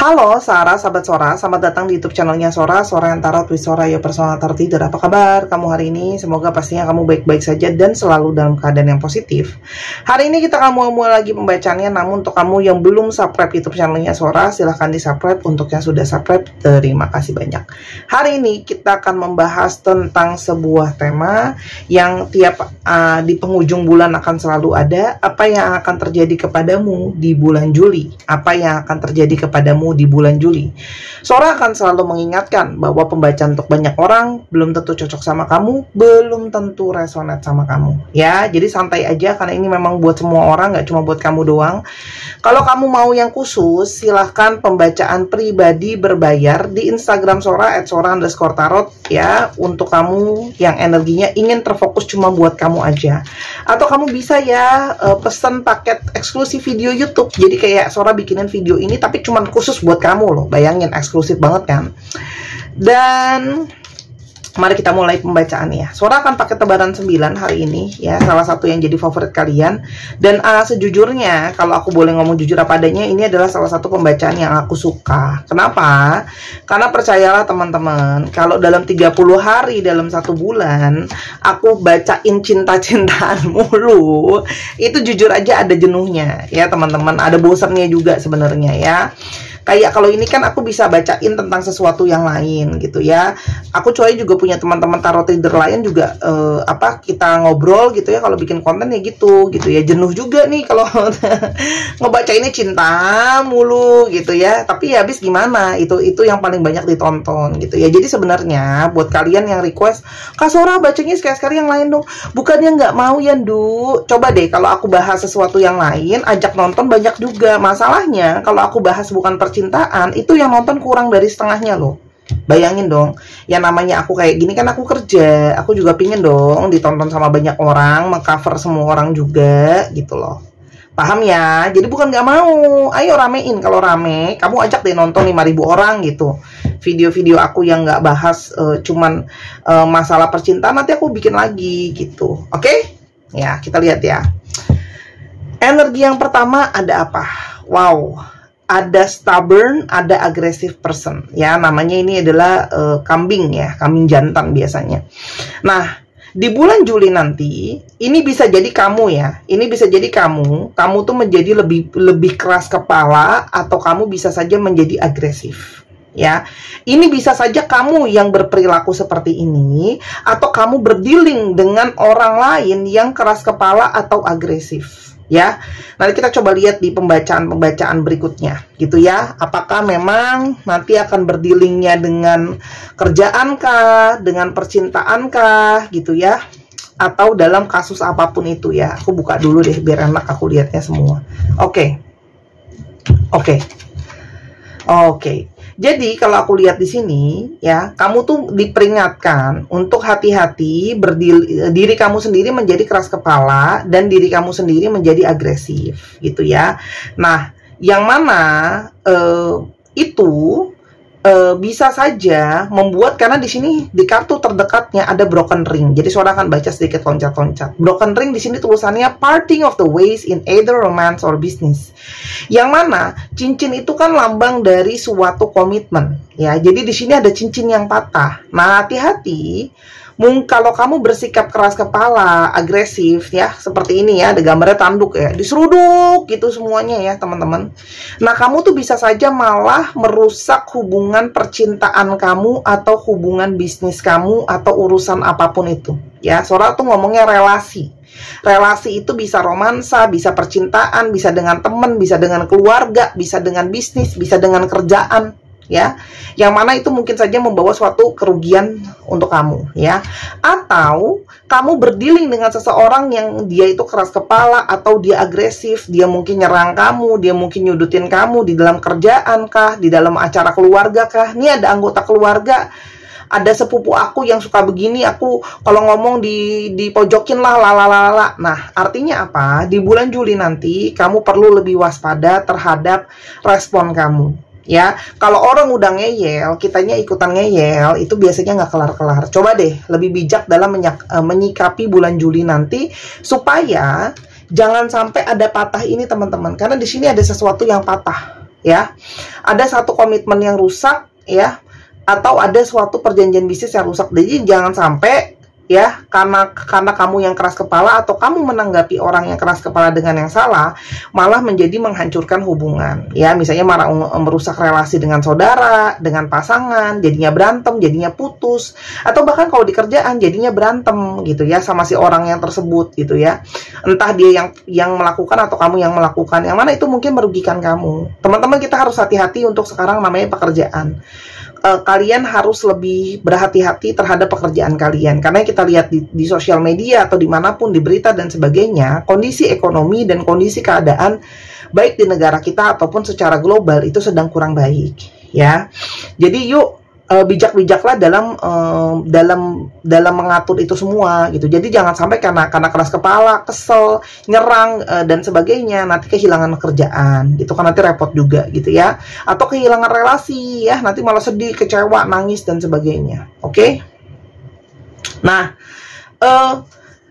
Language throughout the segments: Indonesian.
Halo Sarah, sahabat Sora, selamat datang di YouTube channelnya Sora yang Tarot with Sora, your personal tarot reader. Apa kabar kamu hari ini? Semoga pastinya kamu baik-baik saja dan selalu dalam keadaan yang positif. Hari ini kita akan mulai lagi pembacaannya, namun untuk kamu yang belum subscribe YouTube channelnya Sora, silahkan di subscribe. Untuk yang sudah subscribe, terima kasih banyak. Hari ini kita akan membahas tentang sebuah tema yang tiap di penghujung bulan akan selalu ada. Apa yang akan terjadi kepadamu di bulan Juli? Apa yang akan terjadi kepadamu di bulan Juli? Sora akan selalu mengingatkan bahwa pembacaan untuk banyak orang belum tentu cocok sama kamu, belum tentu resonate sama kamu. Ya, jadi santai aja karena ini memang buat semua orang, nggak cuma buat kamu doang. Kalau kamu mau yang khusus, silahkan pembacaan pribadi berbayar di Instagram Sora @sora_tarot ya, untuk kamu yang energinya ingin terfokus cuma buat kamu aja. Atau kamu bisa ya pesan paket eksklusif video YouTube. Jadi kayak Sora bikinin video ini tapi cuma khusus buat kamu loh. Bayangin, eksklusif banget kan. Dan mari kita mulai pembacaannya. Sora akan pakai tebaran 9 hari ini ya, salah satu yang jadi favorit kalian. Dan sejujurnya kalau aku boleh ngomong jujur apa adanya, ini adalah salah satu pembacaan yang aku suka. Kenapa? Karena percayalah teman-teman, kalau dalam 30 hari dalam 1 bulan aku bacain cinta-cintaan mulu, itu jujur aja ada jenuhnya ya teman-teman, ada bosannya juga sebenarnya ya. Kayak kalau ini kan aku bisa bacain tentang sesuatu yang lain gitu ya. Aku coy juga punya teman-teman tarot reader lain juga kita ngobrol gitu ya, kalau bikin konten ya gitu ya. Jenuh juga nih kalau ngebaca ini cinta mulu gitu ya. Tapi ya habis gimana? Itu yang paling banyak ditonton gitu ya. Jadi sebenarnya buat kalian yang request, "Kak Sora bacanya sekali-sekali yang lain dong." Bukannya nggak mau ya, Ndu. Coba deh kalau aku bahas sesuatu yang lain, ajak nonton banyak juga. Masalahnya kalau aku bahas bukan percintaan, itu yang nonton kurang dari setengahnya loh. Bayangin dong, yang namanya aku kayak gini kan aku kerja, aku juga pingin dong ditonton sama banyak orang, mengcover semua orang juga gitu loh. Paham ya? Jadi bukan nggak mau, ayo ramein. Kalau rame, kamu ajak deh nonton 5.000 orang gitu. Video-video aku yang nggak bahas cuman masalah percintaan, nanti aku bikin lagi gitu. Oke? Ya, kita lihat ya. Energi yang pertama ada apa? Wow, ada stubborn, ada aggressive person ya, namanya ini adalah kambing ya, kambing jantan biasanya. Nah, di bulan Juli nanti ini bisa jadi kamu ya, ini bisa jadi kamu tuh menjadi lebih keras kepala, atau kamu bisa saja menjadi agresif ya. Ini bisa saja kamu yang berperilaku seperti ini, atau kamu berdealing dengan orang lain yang keras kepala atau agresif ya. Nanti kita coba lihat di pembacaan berikutnya gitu ya. Apakah memang nanti akan berdilingnya dengan kerjaan kah, dengan percintaan kah gitu ya, atau dalam kasus apapun itu ya. Aku buka dulu deh biar enak aku lihatnya semua. Oke. Jadi kalau aku lihat di sini ya, kamu tuh diperingatkan untuk hati-hati, diri kamu sendiri menjadi keras kepala dan diri kamu sendiri menjadi agresif gitu ya. Nah, yang mana itu bisa saja membuat, karena di sini di kartu terdekatnya ada broken ring. Jadi Sora akan baca sedikit loncat-loncat. Broken ring di sini tulisannya parting of the ways in either romance or business. Yang mana cincin itu kan lambang dari suatu komitmen ya. Jadi di sini ada cincin yang patah. Nah, hati-hati. Kalau kamu bersikap keras kepala, agresif ya, seperti ini ya, ada gambarnya tanduk ya, diseruduk gitu semuanya ya teman-teman. Nah, kamu tuh bisa saja malah merusak hubungan percintaan kamu, atau hubungan bisnis kamu, atau urusan apapun itu ya. Sora tuh ngomongnya relasi. Relasi itu bisa romansa, bisa percintaan, bisa dengan teman, bisa dengan keluarga, bisa dengan bisnis, bisa dengan kerjaan ya, yang mana itu mungkin saja membawa suatu kerugian untuk kamu ya. Atau kamu berdealing dengan seseorang yang dia itu keras kepala, atau dia agresif, dia mungkin nyerang kamu, dia mungkin nyudutin kamu di dalam kerjaan kah, di dalam acara keluarga kah. Ini ada anggota keluarga, ada sepupu aku yang suka begini, aku kalau ngomong dipojokin lah, lalalala. Nah, artinya apa? Di bulan Juli nanti kamu perlu lebih waspada terhadap respon kamu ya. Kalau orang udah ngeyel, kitanya ikutan ngeyel, itu biasanya nggak kelar-kelar. Coba deh lebih bijak dalam menyikapi bulan Juli nanti, supaya jangan sampai ada patah ini teman-teman, karena di sini ada sesuatu yang patah ya. Ada satu komitmen yang rusak, ya, atau ada suatu perjanjian bisnis yang rusak. Jadi jangan sampai, ya, karena kamu yang keras kepala atau kamu menanggapi orang yang keras kepala dengan yang salah, malah menjadi menghancurkan hubungan, ya. Misalnya merusak relasi dengan saudara, dengan pasangan, jadinya berantem, jadinya putus, atau bahkan kalau di kerjaan jadinya berantem gitu ya sama si orang yang tersebut gitu ya. Entah dia yang melakukan atau kamu yang melakukan, yang mana itu mungkin merugikan kamu. Teman-teman, kita harus hati-hati untuk sekarang namanya pekerjaan. Kalian harus lebih berhati-hati terhadap pekerjaan kalian, karena kita lihat di sosial media atau dimanapun, di berita dan sebagainya, kondisi ekonomi dan kondisi keadaan baik di negara kita ataupun secara global itu sedang kurang baik, ya. Jadi yuk bijak-bijaklah dalam mengatur itu semua gitu. Jadi jangan sampai karena keras kepala, kesel, nyerang dan sebagainya nanti kehilangan kerjaan gitu kan, nanti repot juga gitu ya. Atau kehilangan relasi ya, nanti malah sedih, kecewa, nangis dan sebagainya. Oke? Nah,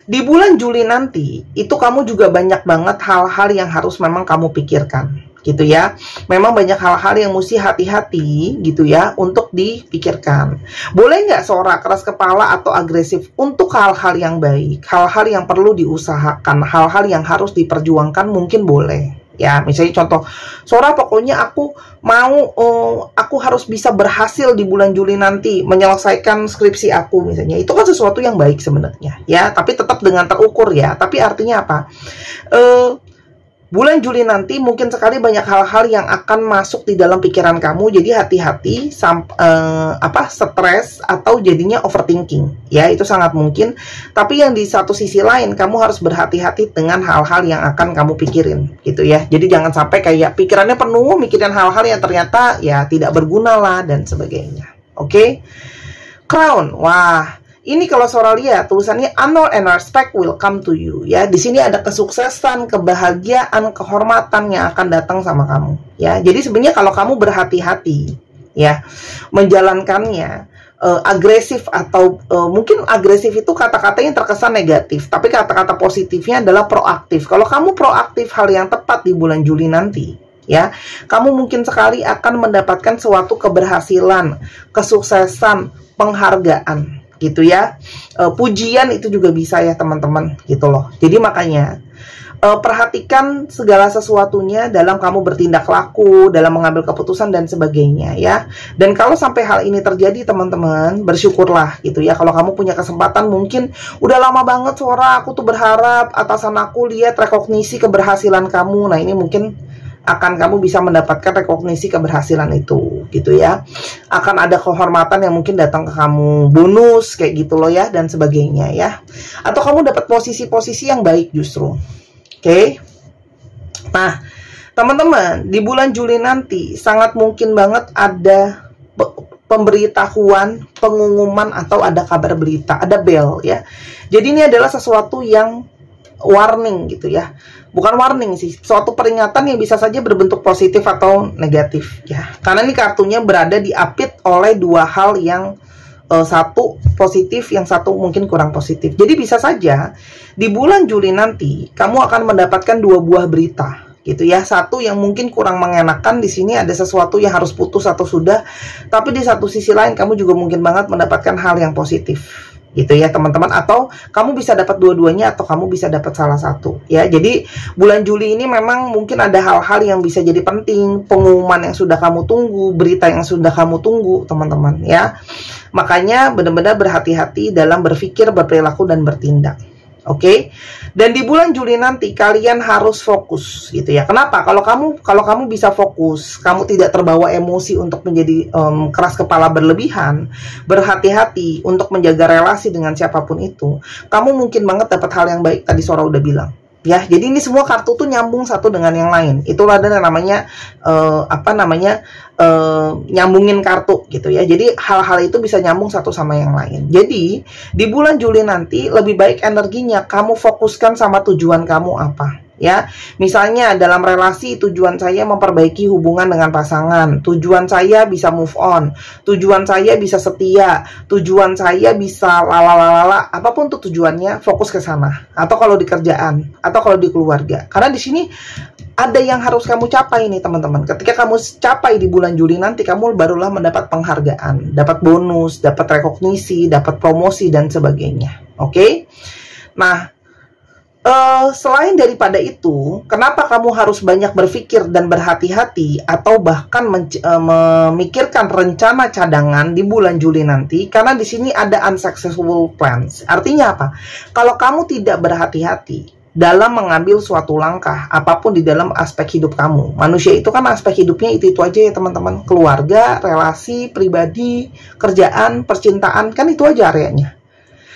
di bulan Juli nanti itu kamu juga banyak banget hal-hal yang harus memang kamu pikirkan gitu ya. Memang banyak hal-hal yang mesti hati-hati gitu ya untuk dipikirkan. Boleh nggak Sora keras kepala atau agresif untuk hal-hal yang baik, hal-hal yang perlu diusahakan, hal-hal yang harus diperjuangkan, mungkin boleh ya. Misalnya contoh, Sora pokoknya aku harus bisa berhasil di bulan Juli nanti menyelesaikan skripsi aku misalnya. Itu kan sesuatu yang baik sebenarnya ya, tapi tetap dengan terukur ya. Tapi artinya apa? Bulan Juli nanti mungkin sekali banyak hal-hal yang akan masuk di dalam pikiran kamu, jadi hati-hati stres atau jadinya overthinking ya, itu sangat mungkin. Tapi yang di satu sisi lain kamu harus berhati-hati dengan hal-hal yang akan kamu pikirin gitu ya. Jadi jangan sampai kayak pikirannya penuh mikirin hal-hal yang ternyata ya tidak berguna lah dan sebagainya. Oke? Crown, wah. Ini kalau Sora lihat tulisannya honor and respect will come to you ya. Di sini ada kesuksesan, kebahagiaan, kehormatan yang akan datang sama kamu ya. Jadi sebenarnya kalau kamu berhati-hati ya menjalankannya, agresif atau mungkin agresif itu kata-kata yang terkesan negatif, tapi kata-kata positifnya adalah proaktif. Kalau kamu proaktif hal yang tepat di bulan Juli nanti ya, kamu mungkin sekali akan mendapatkan suatu keberhasilan, kesuksesan, penghargaan gitu ya. Pujian itu juga bisa ya teman-teman gitu loh. Jadi makanya perhatikan segala sesuatunya dalam kamu bertindak laku, dalam mengambil keputusan dan sebagainya ya. Dan kalau sampai hal ini terjadi teman-teman, bersyukurlah gitu ya. Kalau kamu punya kesempatan, mungkin udah lama banget Sora aku tuh berharap atasan aku lihat rekognisi keberhasilan kamu. Nah ini mungkin akan kamu bisa mendapatkan rekognisi keberhasilan itu gitu ya. Akan ada kehormatan yang mungkin datang ke kamu, bonus kayak gitu loh ya, dan sebagainya ya. Atau kamu dapat posisi-posisi yang baik justru. Oke? Nah teman-teman, di bulan Juli nanti sangat mungkin banget ada pemberitahuan, pengumuman, atau ada kabar berita, ada bell ya. Jadi ini adalah sesuatu yang warning gitu ya. Bukan warning sih, suatu peringatan yang bisa saja berbentuk positif atau negatif ya. Karena ini kartunya berada diapit oleh dua hal yang satu positif, yang satu mungkin kurang positif. Jadi bisa saja di bulan Juli nanti kamu akan mendapatkan dua buah berita gitu ya. Satu yang mungkin kurang mengenakan, di sini ada sesuatu yang harus putus atau sudah. Tapi di satu sisi lain kamu juga mungkin banget mendapatkan hal yang positif gitu ya teman-teman, atau kamu bisa dapat dua-duanya atau kamu bisa dapat salah satu ya. Jadi bulan Juli ini memang mungkin ada hal-hal yang bisa jadi penting, pengumuman yang sudah kamu tunggu, berita yang sudah kamu tunggu teman-teman ya. Makanya benar-benar berhati-hati dalam berpikir, berperilaku dan bertindak. Oke? Dan di bulan Juli nanti kalian harus fokus gitu ya. Kenapa? Kalau kamu bisa fokus, kamu tidak terbawa emosi untuk menjadi keras kepala berlebihan, berhati-hati untuk menjaga relasi dengan siapapun itu, kamu mungkin banget dapat hal yang baik. Tadi Sora udah bilang ya. Jadi ini semua kartu tuh nyambung satu dengan yang lain. Itulah ada yang namanya nyambungin kartu gitu ya. Jadi hal-hal itu bisa nyambung satu sama yang lain. Jadi di bulan Juli nanti lebih baik energinya kamu fokuskan sama tujuan kamu apa ya. Misalnya dalam relasi, tujuan saya memperbaiki hubungan dengan pasangan, tujuan saya bisa move on, tujuan saya bisa setia, tujuan saya bisa lalalala, apapun tuh tujuannya, fokus ke sana. Atau kalau di kerjaan, atau kalau di keluarga. Karena di sini ada yang harus kamu capai nih teman-teman. Ketika kamu capai di bulan Juli nanti, kamu barulah mendapat penghargaan, dapat bonus, dapat rekognisi, dapat promosi dan sebagainya. Oke? Nah, selain daripada itu, kenapa kamu harus banyak berpikir dan berhati-hati atau bahkan memikirkan rencana cadangan di bulan Juli nanti? Karena di sini ada unsuccessful plans. Artinya apa? Kalau kamu tidak berhati-hati dalam mengambil suatu langkah apapun di dalam aspek hidup kamu, manusia itu kan aspek hidupnya itu aja ya teman-teman. Keluarga, relasi, pribadi, kerjaan, percintaan, kan itu aja areanya.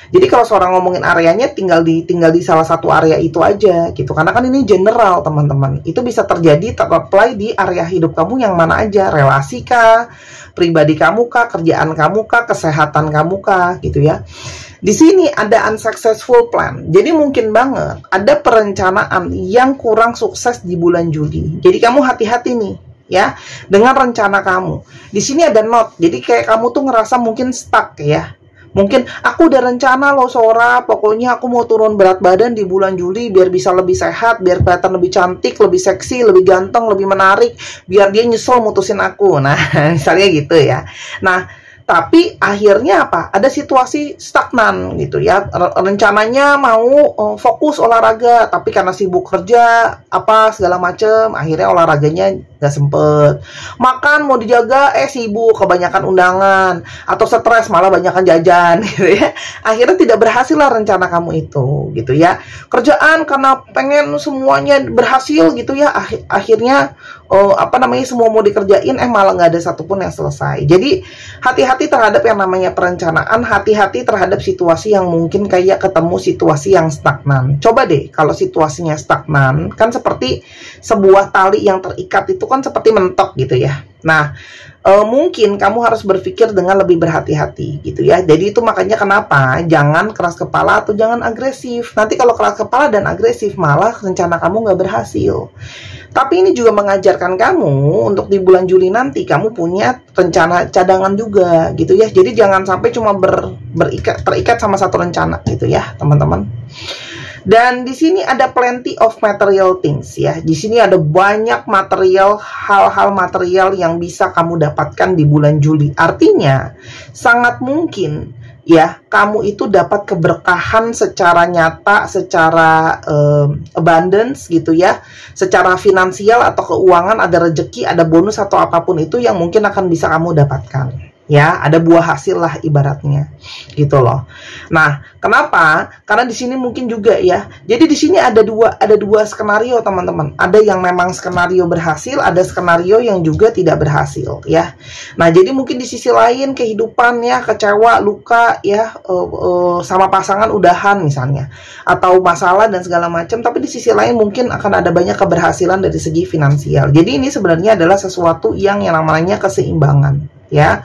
Jadi kalau seorang ngomongin areanya tinggal di salah satu area itu aja gitu. Karena kan ini general teman-teman. Itu bisa terjadi ter-apply di area hidup kamu yang mana aja. Relasi kah, pribadi kamu kah, kerjaan kamu kah, kesehatan kamu kah gitu ya. Di sini ada unsuccessful plan. Jadi mungkin banget ada perencanaan yang kurang sukses di bulan Juli. Jadi kamu hati-hati nih ya dengan rencana kamu. Di sini ada note. Jadi kayak kamu tuh ngerasa mungkin stuck ya. Mungkin aku udah rencana loh Sora, pokoknya aku mau turun berat badan di bulan Juli biar bisa lebih sehat, biar kelihatan lebih cantik, lebih seksi, lebih ganteng, lebih menarik, biar dia nyesel mutusin aku. Nah, misalnya gitu ya. Nah, tapi akhirnya apa? Ada situasi stagnan gitu ya. Rencananya mau fokus olahraga, tapi karena sibuk kerja, apa segala macem, akhirnya olahraganya gak sempet. Makan mau dijaga, sibuk, kebanyakan undangan, atau stres malah banyakan jajan gitu ya. Akhirnya tidak berhasil lah rencana kamu itu gitu ya. Kerjaan karena pengen semuanya berhasil gitu ya, akhirnya semua mau dikerjain malah nggak ada satupun yang selesai. Jadi hati-hati terhadap yang namanya perencanaan, hati-hati terhadap situasi yang mungkin kayak ketemu situasi yang stagnan. Coba deh kalau situasinya stagnan, kan seperti sebuah tali yang terikat itu kan seperti mentok gitu ya. Nah, mungkin kamu harus berpikir dengan lebih berhati-hati gitu ya. Jadi itu makanya kenapa jangan keras kepala atau jangan agresif. Nanti kalau keras kepala dan agresif malah rencana kamu nggak berhasil. Tapi ini juga mengajarkan kamu untuk di bulan Juli nanti kamu punya rencana cadangan juga gitu ya. Jadi jangan sampai cuma terikat sama satu rencana gitu ya, teman-teman. Dan di sini ada plenty of material things ya. Di sini ada banyak material, hal-hal material yang bisa kamu dapatkan di bulan Juli. Artinya sangat mungkin ya kamu itu dapat keberkahan secara nyata, secara abundance gitu ya, secara finansial atau keuangan, ada rezeki, ada bonus atau apapun itu yang mungkin akan bisa kamu dapatkan ya, ada buah hasil lah ibaratnya gitu loh. Nah, kenapa? Karena di sini mungkin juga ya. Jadi di sini ada dua skenario teman-teman. Ada yang memang skenario berhasil, ada skenario yang juga tidak berhasil ya. Nah, jadi mungkin di sisi lain kehidupan ya kecewa, luka ya, sama pasangan udahan misalnya, atau masalah dan segala macam. Tapi di sisi lain mungkin akan ada banyak keberhasilan dari segi finansial. Jadi ini sebenarnya adalah sesuatu yang namanya keseimbangan ya.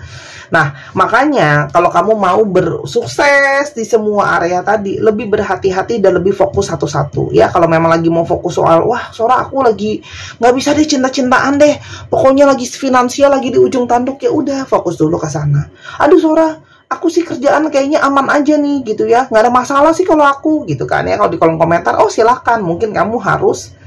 Nah, makanya kalau kamu mau bersukses di semua area tadi, lebih berhati-hati dan lebih fokus satu-satu ya. Kalau memang lagi mau fokus soal, wah Sora aku lagi nggak bisa deh cinta-cintaan deh, pokoknya lagi finansial lagi di ujung tanduk, ya udah fokus dulu ke sana. Aduh Sora, aku sih kerjaan kayaknya aman aja nih gitu ya, nggak ada masalah sih kalau aku gitu kan ya. Kalau di kolom komentar, oh silahkan, mungkin kamu harus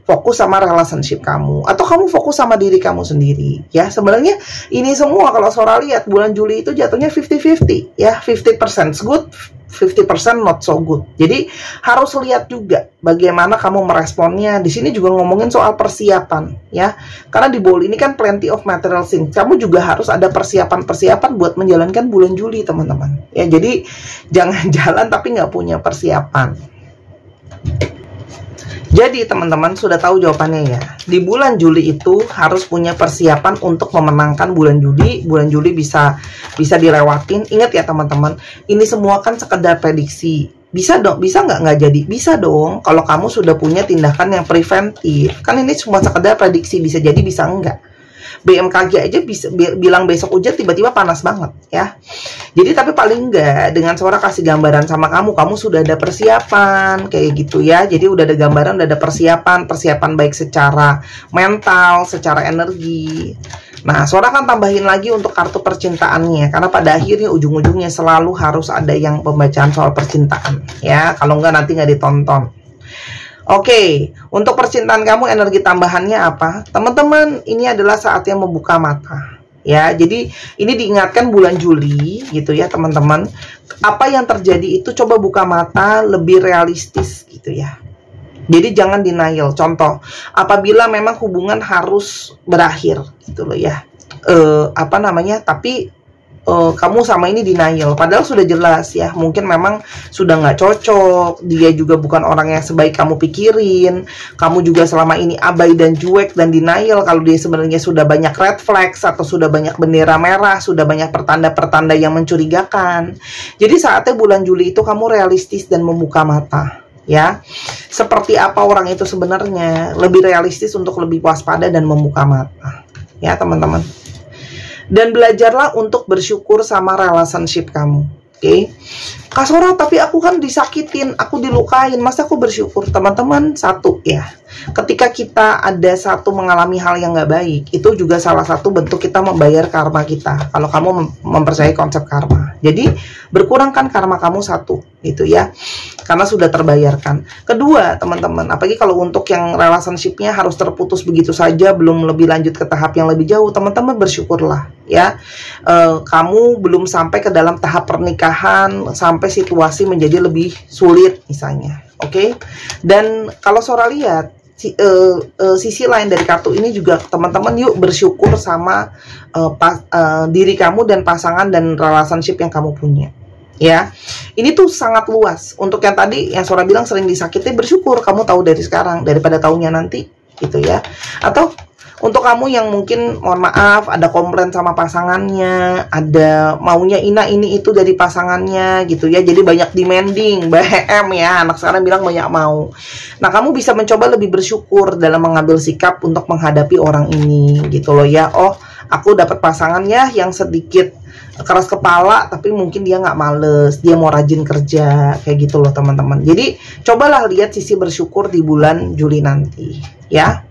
fokus sama relationship kamu, atau kamu fokus sama diri kamu sendiri ya. Sebenarnya ini semua kalau Sora lihat bulan Juli itu jatuhnya 50-50 ya, 50% good, 50% not so good. Jadi harus lihat juga bagaimana kamu meresponnya. Di sini juga ngomongin soal persiapan ya, karena di bowl ini kan plenty of material things. Kamu juga harus ada persiapan buat menjalankan bulan Juli teman-teman ya. Jadi jangan jalan tapi nggak punya persiapan. Jadi teman-teman sudah tahu jawabannya ya. Di bulan Juli itu harus punya persiapan untuk memenangkan bulan Juli. Bulan Juli bisa dilewatin. Ingat ya teman-teman, ini semua kan sekedar prediksi. Bisa dong, bisa nggak jadi? Bisa dong kalau kamu sudah punya tindakan yang preventif. Kan ini cuma sekedar prediksi, bisa jadi bisa enggak. BMKG aja bisa bilang besok hujan, tiba-tiba panas banget ya. Jadi tapi paling enggak dengan Sora kasih gambaran sama kamu sudah ada persiapan kayak gitu ya. Jadi udah ada gambaran, udah ada persiapan baik secara mental, secara energi. Nah, Sora kan tambahin lagi untuk kartu percintaannya, karena pada akhirnya ujung-ujungnya selalu harus ada yang pembacaan soal percintaan ya. Kalau enggak nanti nggak ditonton. Oke, untuk percintaan kamu energi tambahannya apa? Teman-teman, ini adalah saatnya membuka mata. Ya, jadi ini diingatkan bulan Juli gitu ya, teman-teman. Apa yang terjadi itu coba buka mata, lebih realistis gitu ya. Jadi jangan denial. Contoh, apabila memang hubungan harus berakhir gitu loh ya. Tapi kamu sama ini denial, padahal sudah jelas ya, mungkin memang sudah nggak cocok, dia juga bukan orang yang sebaik kamu pikirin, kamu juga selama ini abai dan cuek dan denial kalau dia sebenarnya sudah banyak red flags atau sudah banyak bendera merah, sudah banyak pertanda-pertanda yang mencurigakan. Jadi saatnya bulan Juli itu kamu realistis dan membuka mata ya, seperti apa orang itu sebenarnya, lebih realistis untuk lebih waspada dan membuka mata ya teman-teman. Dan belajarlah untuk bersyukur sama relationship kamu. Oke, Kak Sora, tapi aku kan disakitin, aku dilukain, masa aku bersyukur? Teman-teman, satu ya, ketika kita ada satu mengalami hal yang nggak baik, itu juga salah satu bentuk kita membayar karma kita. Kalau kamu mempercayai konsep karma, jadi berkurangkan karma kamu satu, gitu ya, karena sudah terbayarkan. Kedua, teman-teman, apalagi kalau untuk yang relationship-nya harus terputus begitu saja, belum lebih lanjut ke tahap yang lebih jauh, teman-teman bersyukurlah ya, kamu belum sampai ke dalam tahap pernikahan, sampai situasi menjadi lebih sulit misalnya. Oke. Dan kalau Sora lihat sisi lain dari kartu ini juga, teman-teman yuk bersyukur sama diri kamu dan pasangan dan relationship yang kamu punya ya. Ini tuh sangat luas. Untuk yang tadi yang Sora bilang sering disakiti, bersyukur kamu tahu dari sekarang daripada taunya nanti gitu ya. Atau untuk kamu yang mungkin, mohon maaf, ada komplain sama pasangannya, ada maunya ini itu dari pasangannya gitu ya, jadi banyak demanding, BM ya, anak sekarang bilang banyak mau. Nah, kamu bisa mencoba lebih bersyukur dalam mengambil sikap untuk menghadapi orang ini gitu loh ya. Oh, aku dapat pasangannya yang sedikit keras kepala, tapi mungkin dia nggak males, dia mau rajin kerja, kayak gitu loh teman-teman. Jadi, cobalah lihat sisi bersyukur di bulan Juli nanti ya.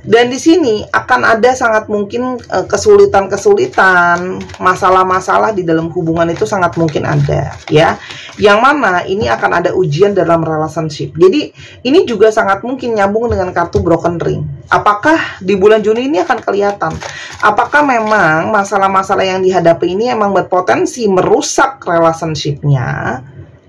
Dan di sini akan ada sangat mungkin kesulitan-kesulitan, masalah-masalah di dalam hubungan itu sangat mungkin ada ya. Yang mana ini akan ada ujian dalam relationship. Jadi ini juga sangat mungkin nyambung dengan kartu broken ring. Apakah di bulan Juni ini akan kelihatan? Apakah memang masalah-masalah yang dihadapi ini emang berpotensi merusak relationship-nya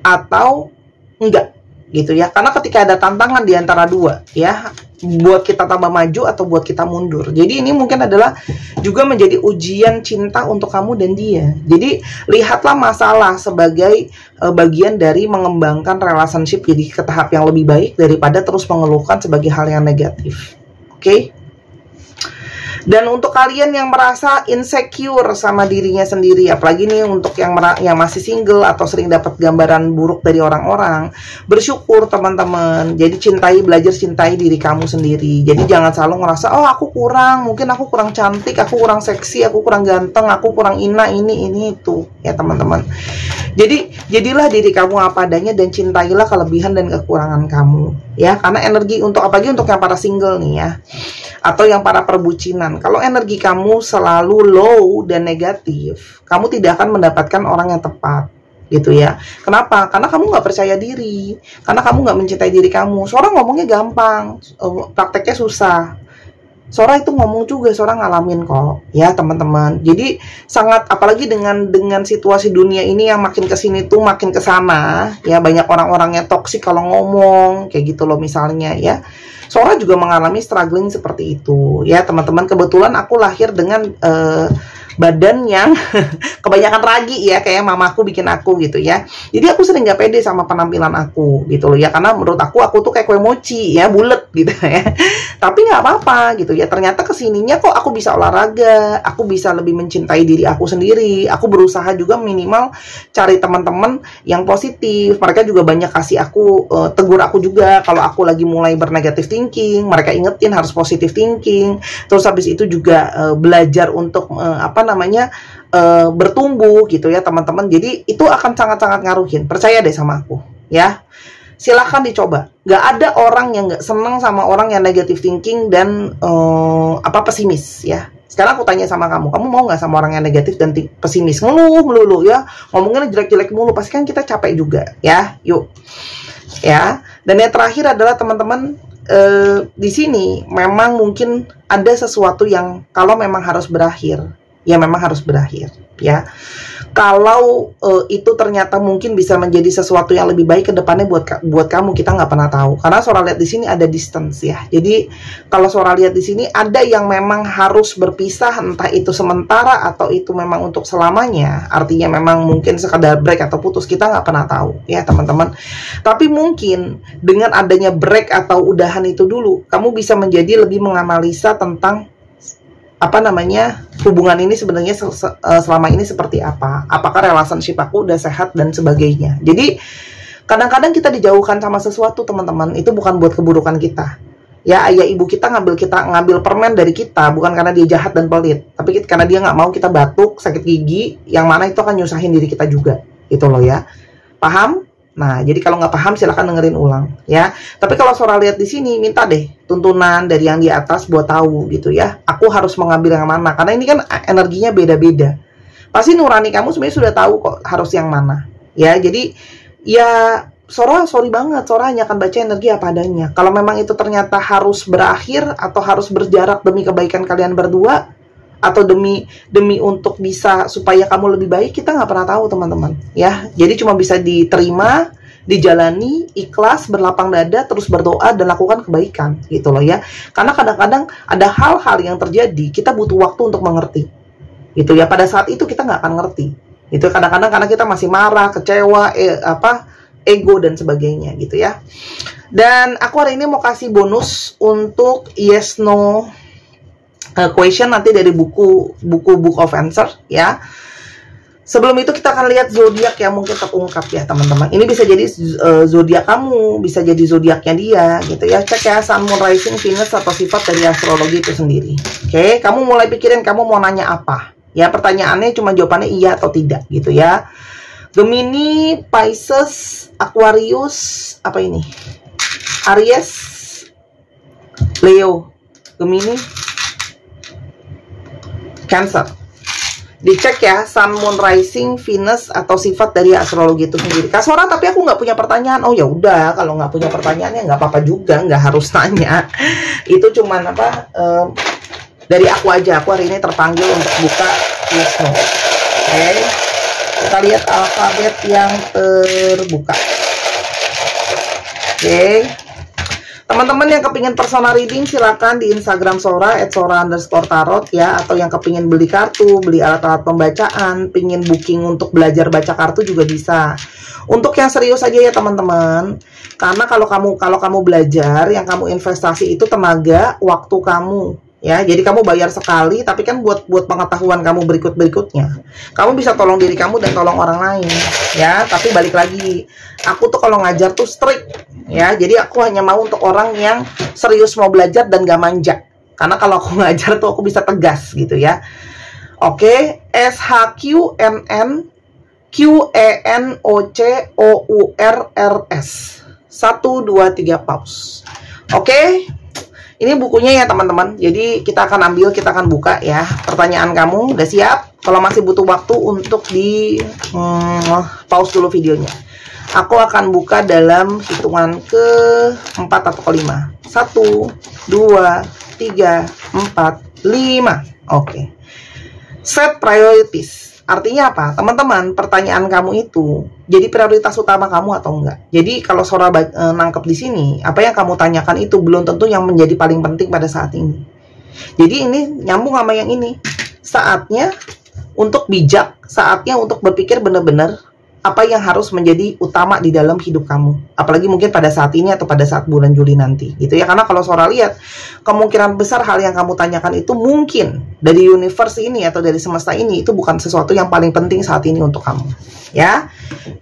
atau enggak gitu ya? Karena ketika ada tantangan di antara dua ya, buat kita tambah maju atau buat kita mundur. Jadi ini mungkin adalah juga menjadi ujian cinta untuk kamu dan dia. Jadi lihatlah masalah sebagai bagian dari mengembangkan relationship jadi ke tahap yang lebih baik daripada terus mengeluhkan sebagai hal yang negatif. Oke? Dan untuk kalian yang merasa insecure sama dirinya sendiri, apalagi nih untuk yang masih single atau sering dapat gambaran buruk dari orang-orang, bersyukur teman-teman. Jadi belajar cintai diri kamu sendiri. Jadi jangan selalu ngerasa, oh aku kurang, mungkin aku kurang cantik, aku kurang seksi, aku kurang ganteng, aku kurang ini itu ya teman-teman. Jadi jadilah diri kamu apa adanya dan cintailah kelebihan dan kekurangan kamu ya. Karena energi untuk, apalagi untuk yang para single nih ya, atau yang para perbucinan, kalau energi kamu selalu low dan negatif, kamu tidak akan mendapatkan orang yang tepat gitu ya. Kenapa? Karena kamu nggak percaya diri, karena kamu nggak mencintai diri kamu. Sora ngomongnya gampang, prakteknya susah. Sora itu ngomong juga, Sora ngalamin kok ya teman-teman. Jadi sangat, apalagi dengan situasi dunia ini yang makin kesini tuh makin kesana ya, banyak orang-orang yang toksik kalau ngomong kayak gitu loh misalnya ya. Sora juga mengalami struggling seperti itu ya teman-teman. Kebetulan aku lahir dengan badan yang kebanyakan ragi ya, kayak mamaku bikin aku gitu ya. Jadi aku sering nggak pede sama penampilan aku gitu loh ya, karena menurut aku tuh kayak kue mochi ya, bulet gitu ya. Tapi nggak apa-apa gitu ya, ternyata kesininya kok aku bisa olahraga, aku bisa lebih mencintai diri aku sendiri. Aku berusaha juga minimal cari teman-teman yang positif. Mereka juga banyak kasih aku, tegur aku juga kalau aku lagi mulai bernegatif thinking. Mereka ingetin harus positive thinking. Terus habis itu juga belajar untuk bertumbuh gitu ya teman-teman. Jadi itu akan sangat-sangat ngaruhin. Percaya deh sama aku ya. Silahkan dicoba. Gak ada orang yang gak seneng sama orang yang negative thinking dan pesimis ya. Sekarang aku tanya sama kamu mau gak sama orang yang negatif dan pesimis? Ngeluh melulu ya, ngomongnya jelek-jelek mulu, pasti kan kita capek juga ya. Yuk ya. Dan yang terakhir adalah teman-teman, di sini memang mungkin ada sesuatu yang kalau memang harus berakhir, ya memang harus berakhir ya. Kalau itu ternyata mungkin bisa menjadi sesuatu yang lebih baik ke depannya buat kamu, kita nggak pernah tahu. Karena Sora lihat di sini ada distance ya. Jadi kalau Sora lihat di sini ada yang memang harus berpisah, entah itu sementara atau itu memang untuk selamanya. Artinya memang mungkin sekadar break atau putus, kita nggak pernah tahu ya teman-teman. Tapi mungkin dengan adanya break atau udahan itu dulu, kamu bisa menjadi lebih menganalisa tentang hubungan ini sebenarnya selama ini seperti apa, apakah relationship aku udah sehat dan sebagainya. Jadi kadang-kadang kita dijauhkan sama sesuatu teman-teman, itu bukan buat keburukan kita ya. Ayah ibu kita ngambil permen dari kita bukan karena dia jahat dan pelit, tapi karena dia nggak mau kita batuk, sakit gigi, yang mana itu akan nyusahin diri kita juga gitu loh ya. Paham? Nah, jadi kalau nggak paham silahkan dengerin ulang ya. Tapi kalau Sora lihat di sini, minta deh tuntunan dari yang di atas buat tahu gitu ya. Aku harus mengambil yang mana? Karena ini kan energinya beda-beda. Pasti nurani kamu sebenarnya sudah tahu kok harus yang mana ya. Jadi ya sorry banget, Sora hanya akan baca energi apa adanya. Kalau memang itu ternyata harus berakhir atau harus berjarak demi kebaikan kalian berdua, atau demi untuk bisa supaya kamu lebih baik, kita nggak pernah tahu teman-teman ya. Jadi cuma bisa diterima, dijalani, ikhlas, berlapang dada, terus berdoa dan lakukan kebaikan gitu loh ya. Karena kadang-kadang ada hal-hal yang terjadi, kita butuh waktu untuk mengerti gitu ya. Pada saat itu kita nggak akan ngerti itu kadang-kadang karena kita masih marah, kecewa, ego dan sebagainya gitu ya. Dan aku hari ini mau kasih bonus untuk yes no question nanti dari buku Book of Answer ya. Sebelum itu kita akan lihat zodiak yang mungkin terungkap ya teman-teman. Ini bisa jadi zodiak kamu, bisa jadi zodiaknya dia gitu ya. Cek ya Sun, Moon, Rising, Venus atau sifat dari astrologi itu sendiri. Oke, kamu mulai pikirin kamu mau nanya apa. Ya, pertanyaannya cuma jawabannya iya atau tidak gitu ya. Gemini, Pisces, Aquarius, apa ini? Aries, Leo, Gemini, Cancer. Dicek ya Sun, Moon, Rising, Venus atau sifat dari astrologi itu sendiri. Kak Sora, tapi aku nggak punya pertanyaan. Oh ya udah, kalau nggak punya pertanyaan ya nggak apa-apa juga, nggak harus tanya. Itu cuman dari aku aja. Aku hari ini terpanggil untuk buka yes no. Oke, kita lihat alfabet yang terbuka. Oke. Teman-teman yang kepingin personal reading silakan di Instagram Sora @sora_tarot ya, atau yang kepingin beli kartu, beli alat-alat pembacaan, pingin booking untuk belajar baca kartu juga bisa. Untuk yang serius aja ya teman-teman, karena kalau kamu belajar, yang kamu investasi itu tenaga, waktu kamu ya. Jadi kamu bayar sekali, tapi kan buat pengetahuan kamu berikutnya. Kamu bisa tolong diri kamu dan tolong orang lain ya. Tapi balik lagi, aku tuh kalau ngajar tuh strict ya. Jadi aku hanya mau untuk orang yang serius mau belajar dan gak manja. Karena kalau aku ngajar tuh aku bisa tegas gitu ya. Oke, SHQNNQENOCOURRS 1, 2, 3 pause. Oke. Ini bukunya ya teman-teman. Jadi kita akan buka ya. Pertanyaan kamu udah siap? Kalau masih butuh waktu untuk di pause dulu videonya. Aku akan buka dalam hitungan ke-4 atau ke-5. 1, 2, 3, 4, 5. Oke. Set priorities. Artinya apa? Teman-teman, pertanyaan kamu itu jadi prioritas utama kamu atau enggak? Jadi kalau Sora nangkep di sini, apa yang kamu tanyakan itu belum tentu yang menjadi paling penting pada saat ini. Jadi ini nyambung sama yang ini. Saatnya untuk bijak, saatnya untuk berpikir benar-benar apa yang harus menjadi utama di dalam hidup kamu. Apalagi mungkin pada saat ini atau pada saat bulan Juli nanti gitu ya. Karena kalau Sora lihat, kemungkinan besar hal yang kamu tanyakan itu mungkin dari universe ini atau dari semesta ini itu bukan sesuatu yang paling penting saat ini untuk kamu. Ya,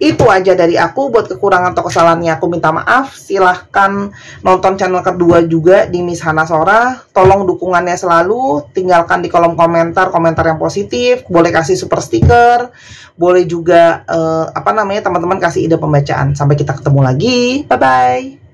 itu aja dari aku. Buat kekurangan atau kesalahannya aku minta maaf. Silahkan nonton channel kedua juga di Miss Hana Sora. Tolong dukungannya selalu. Tinggalkan di kolom komentar yang positif. Boleh kasih super stiker. Boleh juga teman-teman kasih ide pembacaan. Sampai kita ketemu lagi. Bye bye.